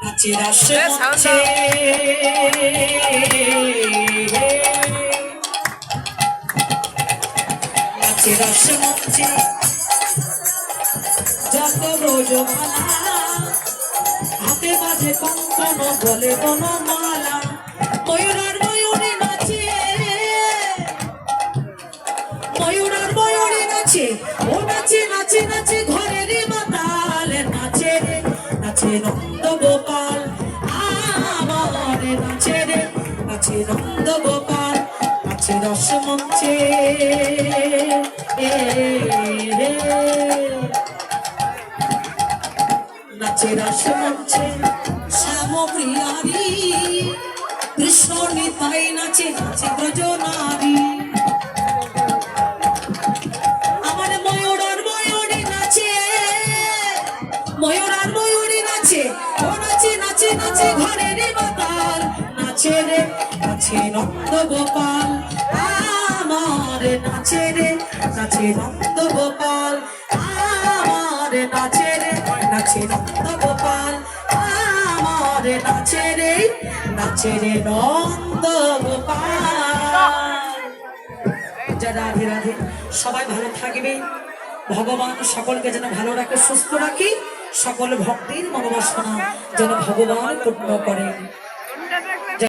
নাচে রাসে মঞ্চে নাচে রাসে মঞ্চে যত ব্রজমালা হাতে বাজে কঙ্কন বলে বনমালা ময়ূরার ময়ূরে নাচে ময়ূরার ময়ূরে নাচে ও নাচে নাচে নাচে ঘরের মাতাল নাচে রে নাচে নন্দ গোপাল আমার নাচে রে নাচে নন্দ গোপাল নাচে রস মঞ্চে নাচে রস মঞ্চে শ্যাম প্রিয়ারি কৃষ্ণ নিতাই নাচে নাচে ব্রজ নারী আমার ময়ূরার ময়ূরী নাচে ময়ূরার ময়ূরী নাচে ও নাচে নাচে নাচে ঘরের মাতাল নাচে রে নাচে নন্দ গোপাল আমার নাচে রে নাচে নন্দ গোপাল আমার নাচে রে নাচে নন্দ গোপাল আমার নাচে রে নন্দ গোপাল। রাধে রাধে। সবাই ভালো থাকবে, ভগবান সকলকে যেন ভালো রাখে, সুস্থ রাখে, সকল ভক্তির মনোবাসনা যেন ভগবান পূর্ণ করেন।